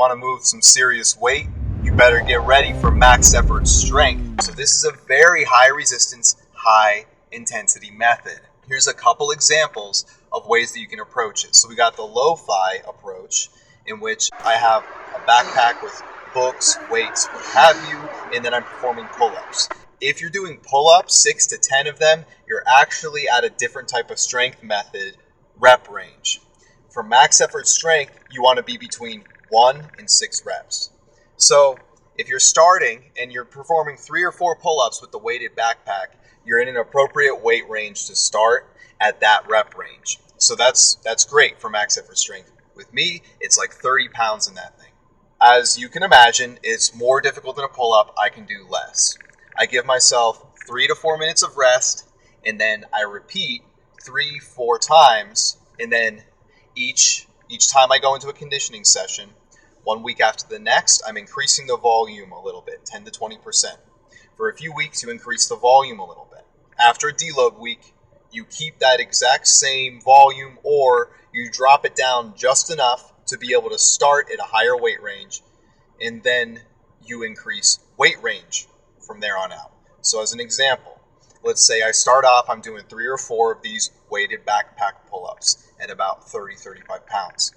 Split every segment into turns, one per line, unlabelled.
want to move some serious weight, you better get ready for max effort strength. So this is a very high resistance, high intensity method. Here's a couple examples of ways that you can approach it. So we got the lo-fi approach, in which I have a backpack with books, weights, what have you, and then I'm performing pull-ups. If you're doing pull-ups, 6 to 10 of them, you're actually at a different type of strength method rep range. For max effort strength, you want to be between 1 and 6 reps. So if you're starting and you're performing 3 or 4 pull-ups with the weighted backpack, you're in an appropriate weight range to start at that rep range. So that's great for max effort strength. With me, it's like 30 pounds in that thing. As you can imagine, it's more difficult than a pull-up. I can do less. I give myself 3 to 4 minutes of rest, and then I repeat 3-4 times, and then each time I go into a conditioning session, 1 week after the next, I'm increasing the volume a little bit, 10 to 20%. For a few weeks, you increase the volume a little bit. After a deload week, you keep that exact same volume, or you drop it down just enough to be able to start at a higher weight range, and then you increase weight range from there on out. So as an example, let's say I start off, I'm doing 3 or 4 of these weighted backpack pull-ups at about 30-35 pounds.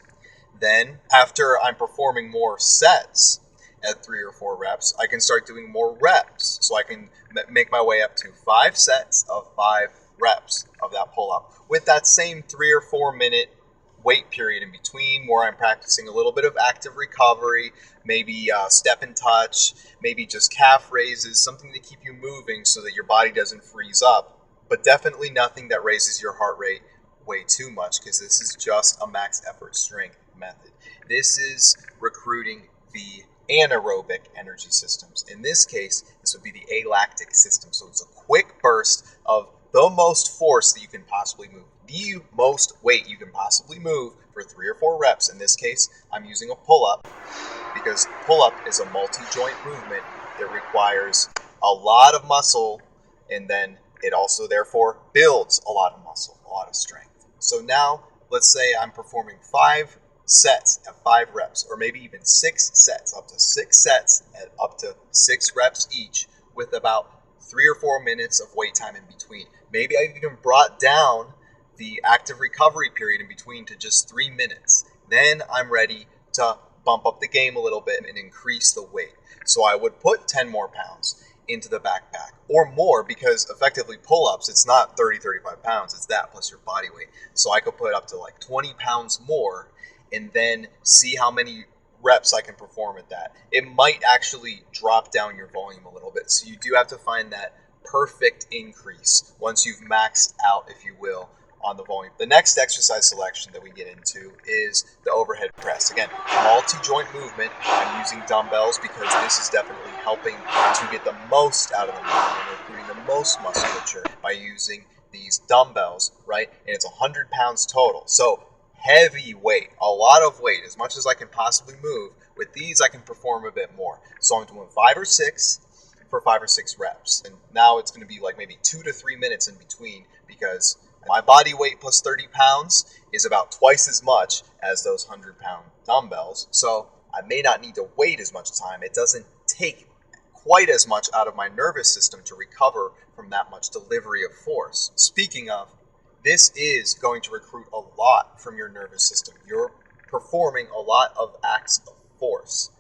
Then after I'm performing more sets at 3 or 4 reps, I can start doing more reps. So I can make my way up to 5 sets of 5 reps of that pull-up with that same 3 or 4 minute wait period in between, where I'm practicing a little bit of active recovery, maybe step and touch, maybe just calf raises, something to keep you moving so that your body doesn't freeze up, but definitely nothing that raises your heart rate way too much, because this is just a max effort strength method. This is recruiting the anaerobic energy systems. In this case, this would be the alactic system. So it's a quick burst of the most force that you can possibly move, the most weight you can possibly move for 3 or 4 reps. In this case, I'm using a pull-up, because pull-up is a multi-joint movement that requires a lot of muscle, and then it also therefore builds a lot of muscle, a lot of strength. So now, let's say I'm performing 5 sets at 5 reps, or maybe even 6 sets, up to 6 sets at up to 6 reps each, with about 3 or 4 minutes of wait time in between. Maybe I even brought down the active recovery period in between to just 3 minutes. Then I'm ready to bump up the game a little bit and increase the weight. So I would put 10 more pounds into the backpack, or more, because effectively pull-ups, it's not 30-35 pounds, it's that plus your body weight. So I could put up to like 20 pounds more, and then see how many reps I can perform at that. It might actually drop down your volume a little bit, so you do have to find that perfect increase once you've maxed out, if you will, on the volume. The next exercise selection that we get into is the overhead press. Again, multi-joint movement. I'm using dumbbells because this is definitely helping to get the most out of the movement and recruiting the most musculature by using these dumbbells, right? And it's 100 pounds total. So heavy weight, a lot of weight, as much as I can possibly move. With these, I can perform a bit more. So I'm doing 5 or 6 for 5 or 6 reps. And now it's going to be like maybe 2 to 3 minutes in between, because my body weight plus 30 pounds is about twice as much as those 100-pound dumbbells. So I may not need to wait as much time. It doesn't take quite as much out of my nervous system to recover from that much delivery of force. Speaking of, this is going to recruit a lot from your nervous system. You're performing a lot of acts of force.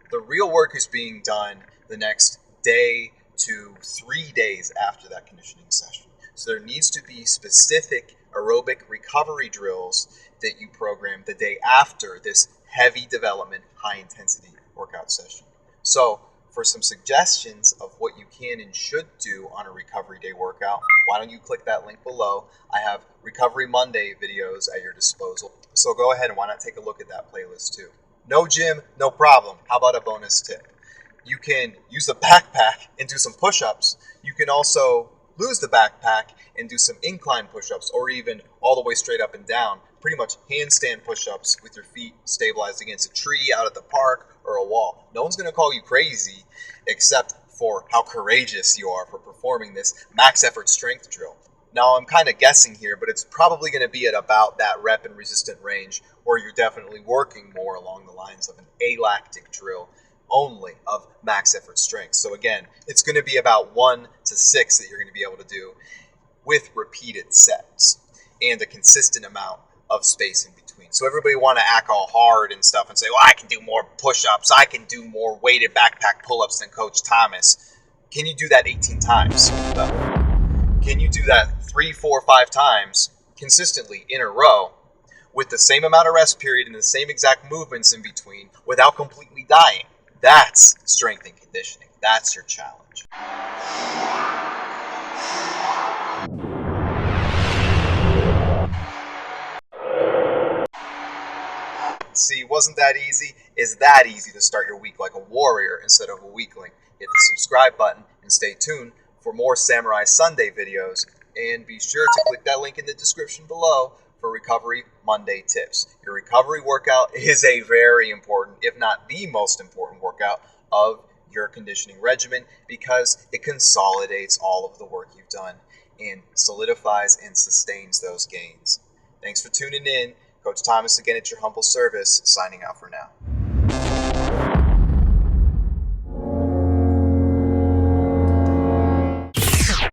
The real work is being done the next day to 3 days after that conditioning session. So there needs to be specific aerobic recovery drills that you program the day after this heavy development, high intensity workout session. So for some suggestions of what you can and should do on a recovery day workout, why don't you click that link below? I have Recovery Monday videos at your disposal. So go ahead and why not take a look at that playlist too. No gym, no problem. How about a bonus tip? You can use the backpack and do some push-ups. You can also lose the backpack and do some incline push-ups, or even all the way straight up and down, pretty much handstand push-ups with your feet stabilized against a tree out at the park or a wall. No one's going to call you crazy except for how courageous you are for performing this max effort strength drill. Now I'm kind of guessing here, but it's probably going to be at about that rep and resistant range where you're definitely working more along the lines of an alactic drill only of max effort strength. So again, it's going to be about 1 to 6 that you're going to be able to do with repeated sets and a consistent amount of space in between. So everybody want to act all hard and stuff and say, well, I can do more push-ups, I can do more weighted backpack pull-ups than Coach Thomas. Can you do that 18 times? Can you do that 3, 4, 5 times consistently in a row with the same amount of rest period and the same exact movements in between without completely dying? That's strength and conditioning. That's your challenge. See, wasn't that easy? It's that easy to start your week like a warrior instead of a weakling. Hit the subscribe button and stay tuned for more Samurai Sunday videos. And be sure to click that link in the description below for Recovery Monday tips. Your recovery workout is a very important, if not the most important workout of your conditioning regimen because it consolidates all of the work you've done and solidifies and sustains those gains. Thanks for tuning in. Coach Thomas again at your humble service, signing out for now.